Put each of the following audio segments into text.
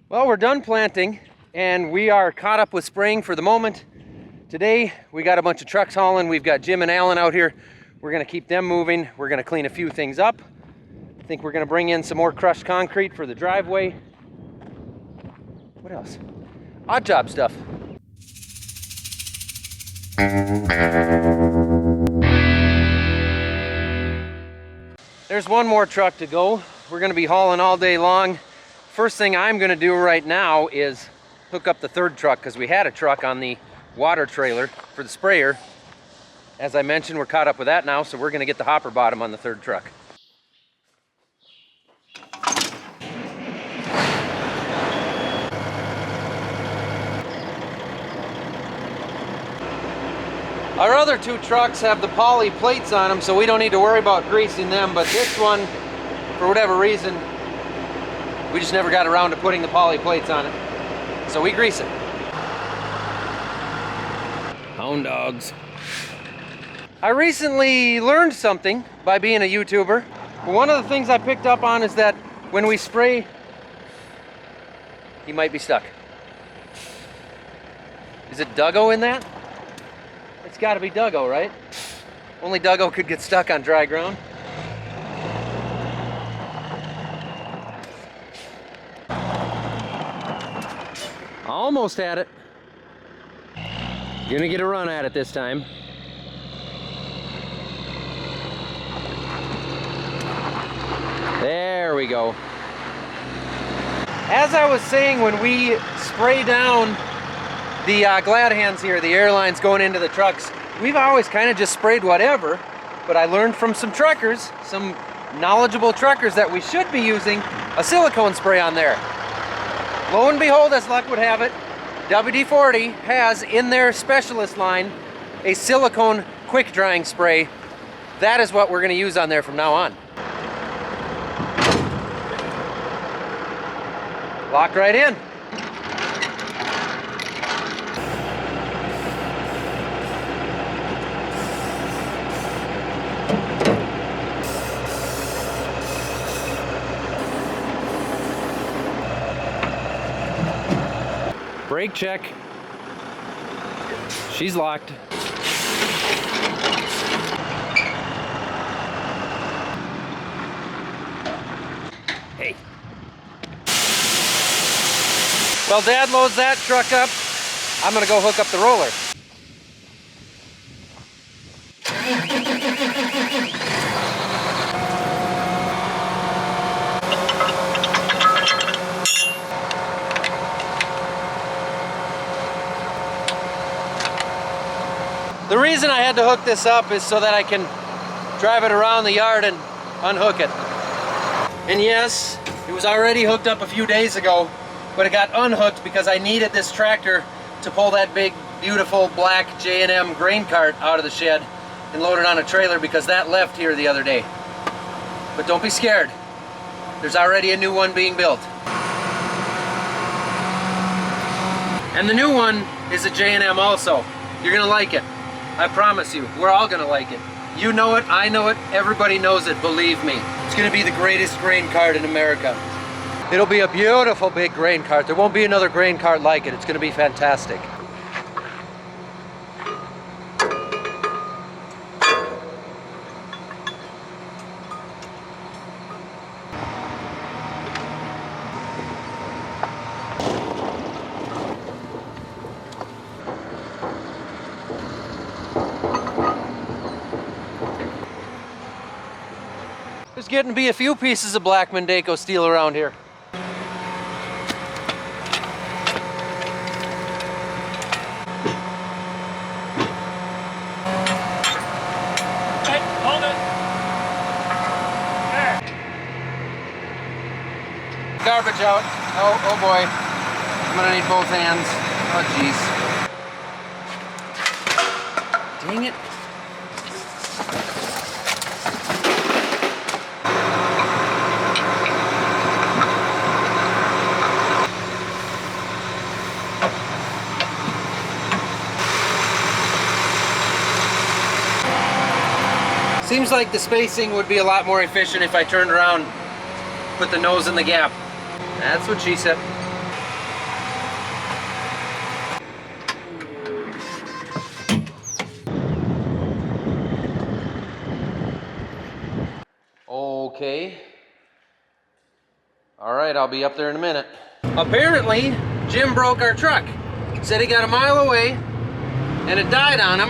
Well, we're done planting and we are caught up with spraying for the moment. Today we got a bunch of trucks hauling. We've got Jim and Alan out here. We're gonna keep them moving. We're gonna clean a few things up. I think we're gonna bring in some more crushed concrete for the driveway. What else? Odd job stuff. There's one more truck to go. We're gonna be hauling all day long. First thing I'm gonna do right now is hook up the third truck because we had a truck on the water trailer for the sprayer. As I mentioned, we're caught up with that now, so we're gonna get the hopper bottom on the third truck. Our other two trucks have the poly plates on them, so we don't need to worry about greasing them, but this one, for whatever reason, we just never got around to putting the poly plates on it. So we grease it. Hound dogs. I recently learned something by being a YouTuber. One of the things I picked up on is that when we spray, he might be stuck. Is it Duggo in that? It's gotta be Duggo, right? Only Duggo could get stuck on dry ground. Almost had it. Gonna get a run at it this time. There we go. As I was saying, when we spray down the glad hands here, the airlines going into the trucks, we've always kind of just sprayed whatever, but I learned from some truckers, some knowledgeable truckers, that we should be using a silicone spray on there. Lo and behold, as luck would have it, WD-40 has in their specialist line a silicone quick drying spray. That is what we're going to use on there from now on. Lock right in. Brake check. She's locked. Hey. Well, Dad loads that truck up. I'm gonna go hook up the roller. The reason I had to hook this up is so that I can drive it around the yard and unhook it. And yes, it was already hooked up a few days ago, but it got unhooked because I needed this tractor to pull that big, beautiful black J&M grain cart out of the shed and load it on a trailer because that left here the other day. But don't be scared. There's already a new one being built. And the new one is a J&M also. You're gonna like it. I promise you, we're all gonna like it. You know it, I know it, everybody knows it, believe me. It's gonna be the greatest grain cart in America. It'll be a beautiful big grain cart. There won't be another grain cart like it. It's gonna be fantastic. There's getting to be a few pieces of black Mendeco steel around here. Hey, hold it. There. Garbage out. Oh boy. I'm gonna need both hands. Oh jeez. Dang it. Seems like the spacing would be a lot more efficient if I turned around, put the nose in the gap. That's what she said. Okay. All right, I'll be up there in a minute. Apparently, Jim broke our truck. Said he got a mile away and it died on him.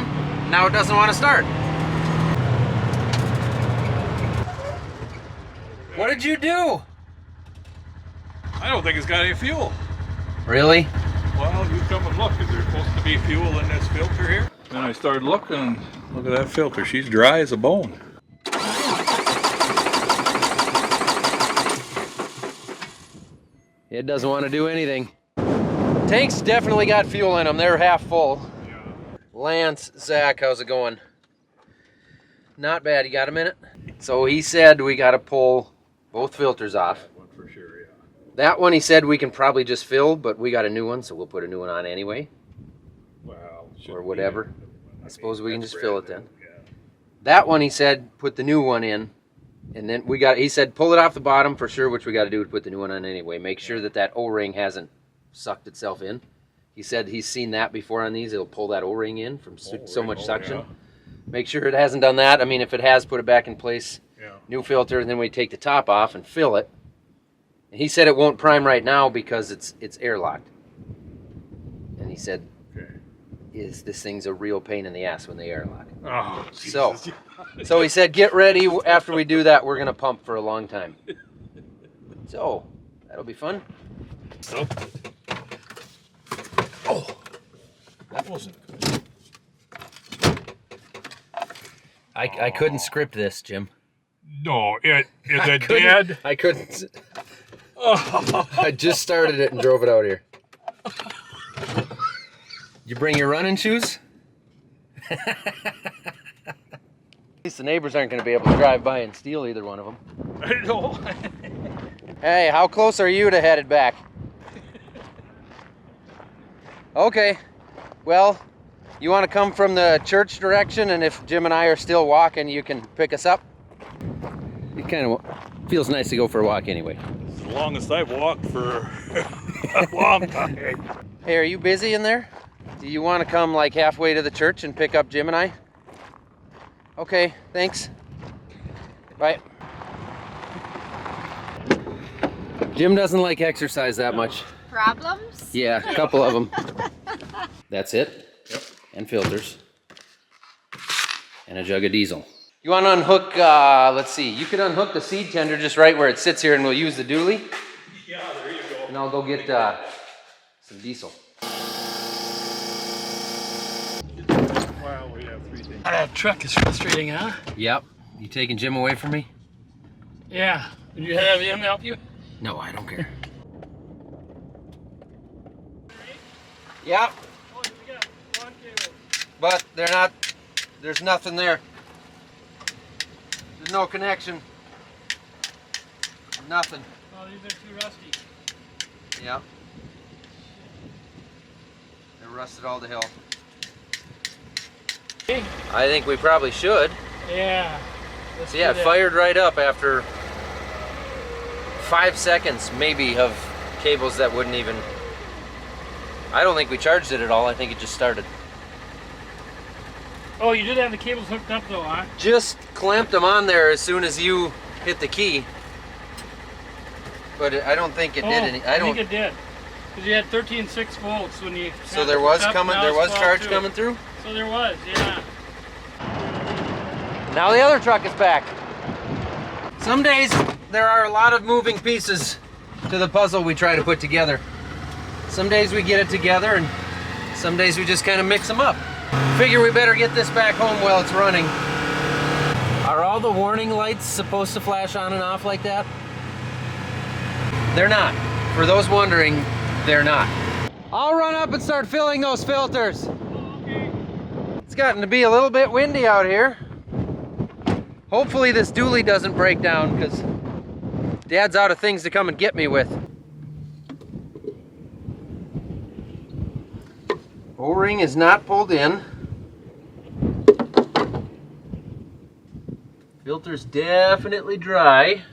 Now it doesn't want to start. What did you do? I don't think it's got any fuel. Really? Well, you come and look. Is there supposed to be fuel in this filter here? Then I started looking. Look at that filter. She's dry as a bone. It doesn't want to do anything. Tanks definitely got fuel in them. They're half full. Yeah. Lance, Zach, how's it going? Not bad. You got a minute? So he said we got to pull both filters off. That one for sure, yeah. That one he said we can probably just fill, but we got a new one, so we'll put a new one on anyway. Well, Or whatever. I suppose we can just fill it then. Yeah. That one he said put the new one in, and then he said pull it off the bottom for sure, which we got to do to put the new one on anyway. Make sure that O-ring hasn't sucked itself in. He said he's seen that before on these. It'll pull that O-ring in from so much suction. Yeah. Make sure it hasn't done that. I mean, if it has, put it back in place. Yeah. New filter, and then we take the top off and fill it. And he said it won't prime right now because it's airlocked. And he said, Okay. this thing's a real pain in the ass when they airlock. Oh, So, Jesus. so he said, get ready. After we do that, we're gonna pump for a long time. So that'll be fun. So. Oh, that wasn't good. I couldn't script this, Jim. No, is it dead? I couldn't. Oh. I just started it and drove it out here. You bring your running shoes? At least the neighbors aren't going to be able to drive by and steal either one of them. I know. Hey, how close are you to headed back? Okay. Well, you want to come from the church direction, and if Jim and I are still walking, you can pick us up? It kind of feels nice to go for a walk anyway. It's the longest I've walked for a long time. Hey, are you busy in there? Do you want to come like halfway to the church and pick up Jim and I? Okay, thanks. Bye. Jim doesn't like exercise that much. Problems? Yeah, a couple of them. That's it. Yep. And filters. And a jug of diesel. You want to unhook, let's see, you could unhook the seed tender just right where it sits here, and we'll use the dually. Yeah, there you go. And I'll go get some diesel. Wow, we have three things. That truck is frustrating, huh? Yep. You taking Jim away from me? Yeah. Did you have him help you? No, I don't care. Yep. Oh, we got one cable. But they're not, there's nothing there. There's no connection. Nothing. Oh, these are too rusty. Yep. They're rusted all to hell. Hey. I think we probably should. Yeah. Let's So yeah, do it that. fired right up after 5 seconds maybe of cables that wouldn't even, I don't think we charged it at all. I think it just started. Oh, you did have the cables hooked up though, huh? Just clamped them on there as soon as you hit the key. But I don't think it did any. I think it did. Because you had 13.6 volts when you. So there was up, coming. now There it's was charge 12.2. coming through. So there was, yeah. Now the other truck is back. Some days there are a lot of moving pieces to the puzzle we try to put together. Some days we get it together, and some days we just kind of mix them up. Figure we better get this back home while it's running. Are all the warning lights supposed to flash on and off like that? They're not. For those wondering, they're not. I'll run up and start filling those filters. Okay. It's gotten to be a little bit windy out here. Hopefully this dually doesn't break down, because Dad's out of things to come and get me with. O-ring is not pulled in. Filter's definitely dry.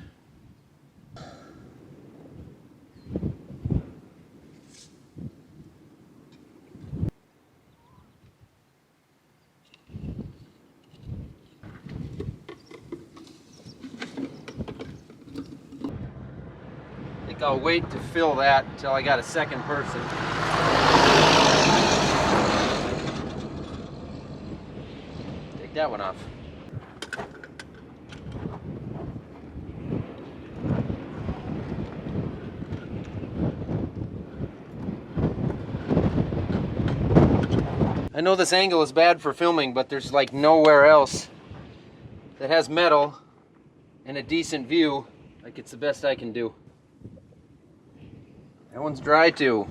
think I'll wait to fill that until I got a second person. Take that one off. I know this angle is bad for filming, but there's like nowhere else that has metal and a decent view. Like, it's the best I can do. That one's dry too.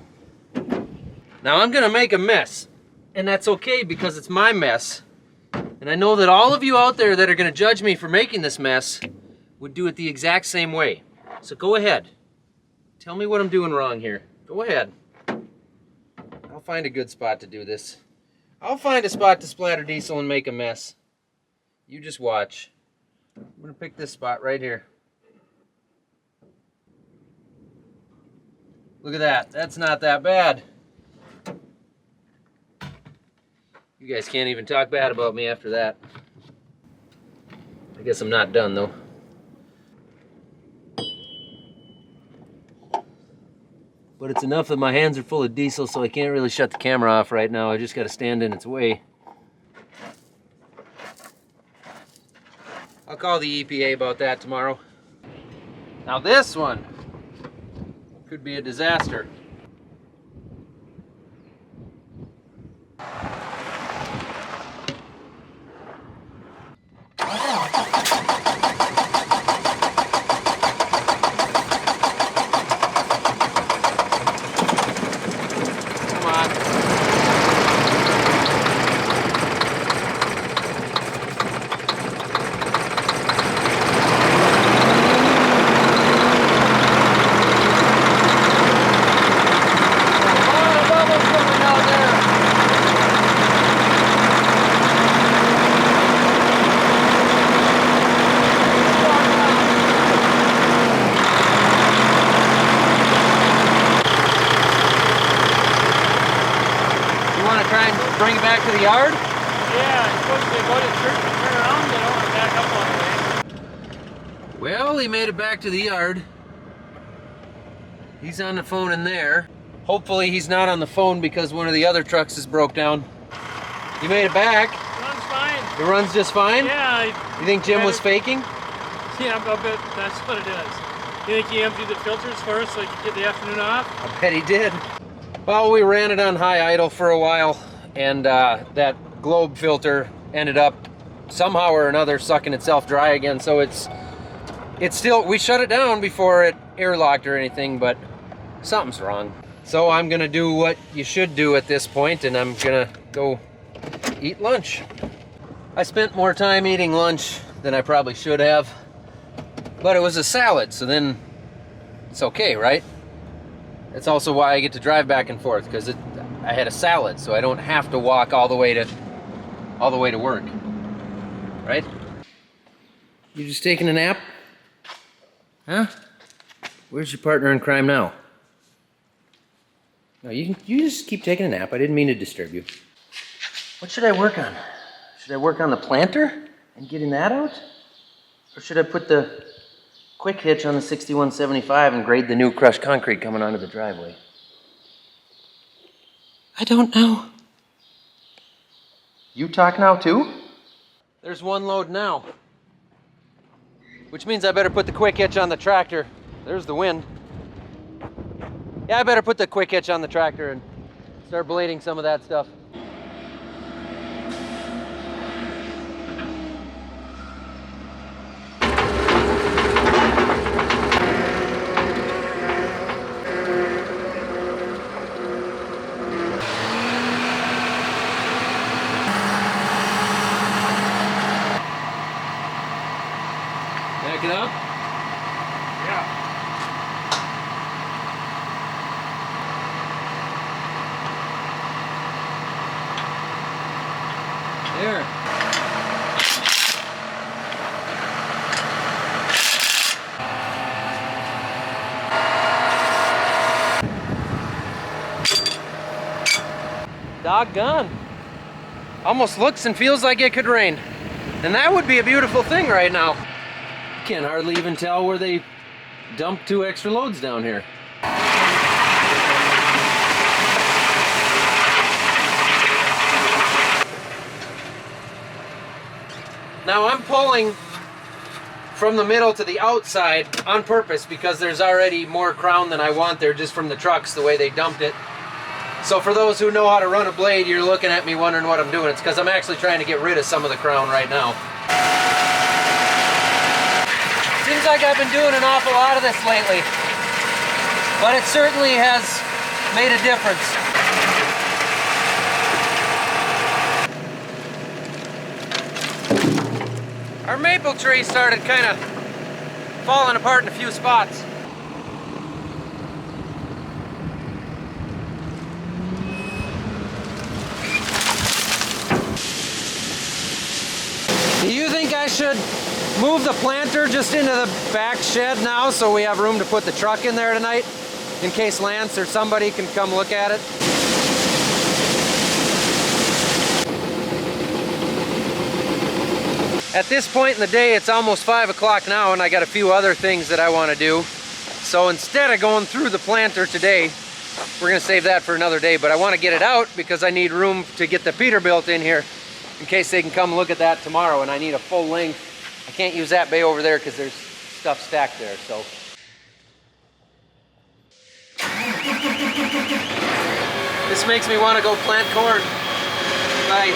Now I'm gonna make a mess, and that's okay because it's my mess. And I know that all of you out there that are gonna judge me for making this mess would do it the exact same way. So go ahead. Tell me what I'm doing wrong here. Go ahead. I'll find a good spot to do this. I'll find a spot to splatter diesel and make a mess. You just watch. I'm gonna pick this spot right here. Look at that. That's not that bad. You guys can't even talk bad about me after that. I guess I'm not done though. But it's enough that my hands are full of diesel, so I can't really shut the camera off right now. I just got to stand in its way. I'll call the EPA about that tomorrow. Now this one could be a disaster. Bring it back to the yard? Yeah, it's supposed to go to church and turn around. They don't want to back up on the way. Well, he made it back to the yard. He's on the phone in there. Hopefully he's not on the phone because one of the other trucks is broke down. You made it back? It runs fine. It runs just fine? Yeah. You think Jim was faking? Yeah, I bet that's what it is. You think he emptied the filters first so he could get the afternoon off? I bet he did. Well, we ran it on high idle for a while, and that globe filter ended up somehow or another sucking itself dry again. So it's still, we shut it down before it airlocked or anything, but something's wrong. So I'm gonna do what you should do at this point, and I'm gonna go eat lunch. I spent more time eating lunch than I probably should have, but it was a salad, so then it's okay, right? That's also why I get to drive back and forth, because I had a salad, so I don't have to walk all the way to work, right? You just taking a nap? Huh? Where's your partner in crime now? No, you just keep taking a nap. I didn't mean to disturb you. What should I work on? Should I work on the planter and getting that out? Or should I put the quick hitch on the 6175 and grade the new crushed concrete coming onto the driveway? I don't know. You talk now too? There's one load now. Which means I better put the quick hitch on the tractor. There's the wind. Yeah, I better put the quick hitch on the tractor and start blading some of that stuff. Back it up? Yeah. There. Doggone. Almost looks and feels like it could rain. And that would be a beautiful thing right now. Can't hardly even tell where they dump 2 extra loads down here. Now I'm pulling from the middle to the outside on purpose because there's already more crown than I want there just from the trucks, the way they dumped it. So for those who know how to run a blade, you're looking at me wondering what I'm doing. It's because I'm actually trying to get rid of some of the crown right now. Seems like I've been doing an awful lot of this lately, but it certainly has made a difference. Our maple tree started kind of falling apart in a few spots. Do you think I should move the planter just into the back shed now so we have room to put the truck in there tonight in case Lance or somebody can come look at it? At this point in the day, it's almost 5 o'clock now and I got a few other things that I want to do. So instead of going through the planter today, we're going to save that for another day, but I want to get it out because I need room to get the Peterbilt in here in case they can come look at that tomorrow, and I need a full length. I can't use that bay over there because there's stuff stacked there, so. This makes me want to go plant corn. I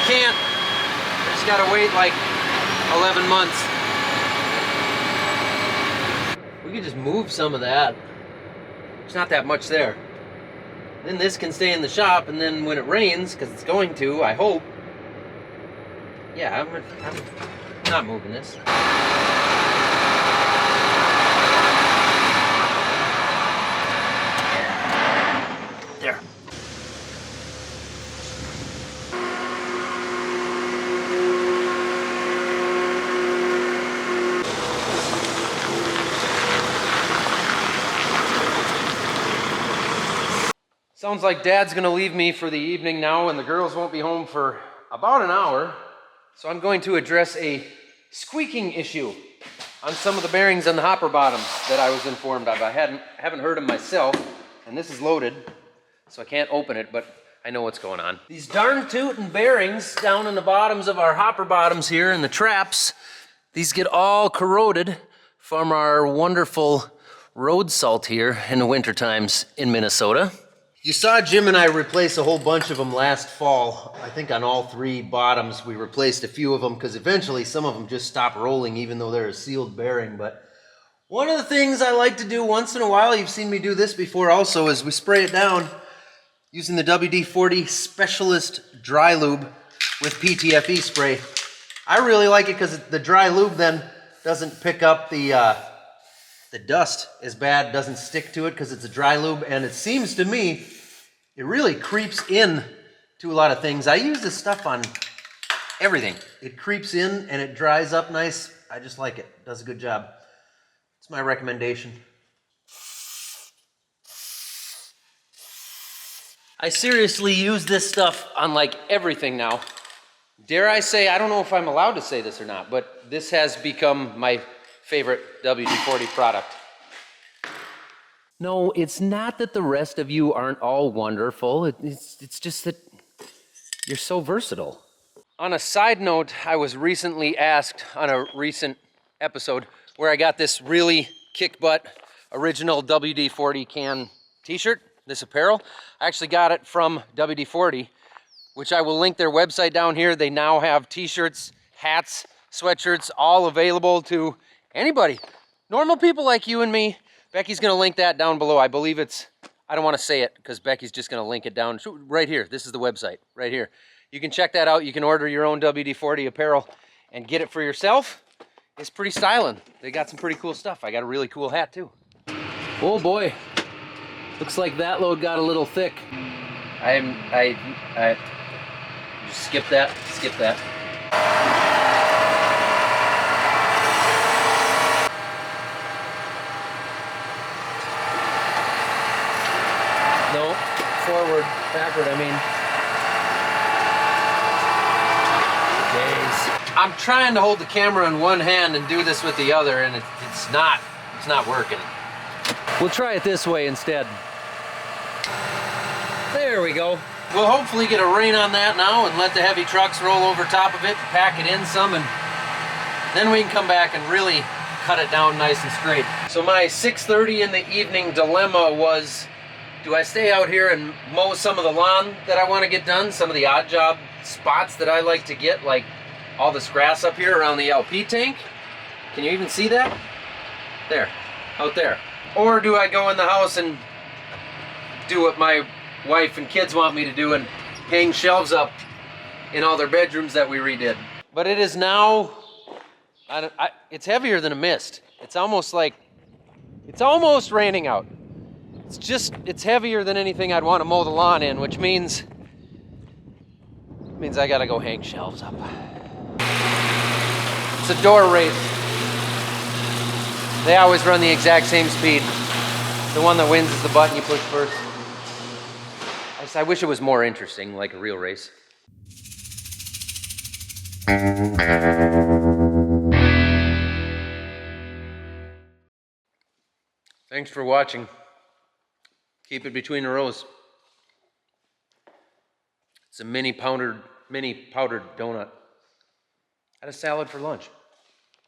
can't. I just gotta wait like 11 months. We could just move some of that. There's not that much there. Then this can stay in the shop, and then when it rains, because it's going to, I hope. Yeah, I'm not moving this. There. Sounds like Dad's gonna leave me for the evening now, and the girls won't be home for about an hour. So I'm going to address a squeaking issue on some of the bearings on the hopper bottoms that I was informed of. I haven't heard them myself, and this is loaded, so I can't open it, but I know what's going on. These darn tootin' bearings down in the bottoms of our hopper bottoms here and the traps, these get all corroded from our wonderful road salt here in the winter times in Minnesota. You saw Jim and I replace a whole bunch of them last fall. I think on all 3 bottoms we replaced a few of them because eventually some of them just stop rolling even though they're a sealed bearing. But one of the things I like to do once in a while, you've seen me do this before also, is we spray it down using the WD-40 Specialist Dry Lube with PTFE spray. I really like it because the dry lube then doesn't pick up the dust as bad, doesn't stick to it because it's a dry lube, and it seems to me it really creeps in to a lot of things. I use this stuff on everything. It creeps in and it dries up nice. I just like it. It does a good job. It's my recommendation. I seriously use this stuff on like everything now. Dare I say, I don't know if I'm allowed to say this or not, but this has become my favorite WD-40 product. No, it's not that the rest of you aren't all wonderful. It's just that you're so versatile. On a side note, I was recently asked on a recent episode where I got this really kick-butt original WD-40 can t-shirt, this apparel. I actually got it from WD-40, which I will link their website down here. They now have t-shirts, hats, sweatshirts, all available to anybody. Normal people like you and me. Becky's gonna link that down below. I believe it's, I don't wanna say it because Becky's just gonna link it down. Right here, this is the website, right here. You can check that out. You can order your own WD-40 apparel and get it for yourself. It's pretty styling. They got some pretty cool stuff. I got a really cool hat too. Oh boy, looks like that load got a little thick. I skip that, skip that. No, forward, backward, I mean. Days. I'm trying to hold the camera in one hand and do this with the other, and it's not It's not working. We'll try it this way instead. There we go. We'll hopefully get a rain on that now and let the heavy trucks roll over top of it, pack it in some, and then we can come back and really cut it down nice and straight. So my 6:30 in the evening dilemma was, do I stay out here and mow some of the lawn that I want to get done, some of the odd job spots that I like to get, like all this grass up here around the LP tank? Can you even see that? There, out there. Or do I go in the house and do what my wife and kids want me to do and hang shelves up in all their bedrooms that we redid? But it is now, it's heavier than a mist. It's almost like, it's almost raining out. It's heavier than anything I'd want to mow the lawn in, which means I gotta go hang shelves up. It's a door race. They always run the exact same speed. The one that wins is the button you push first. I wish it was more interesting, like a real race. Thanks for watching. Keep it between the rows. It's a mini powdered donut. Had a salad for lunch.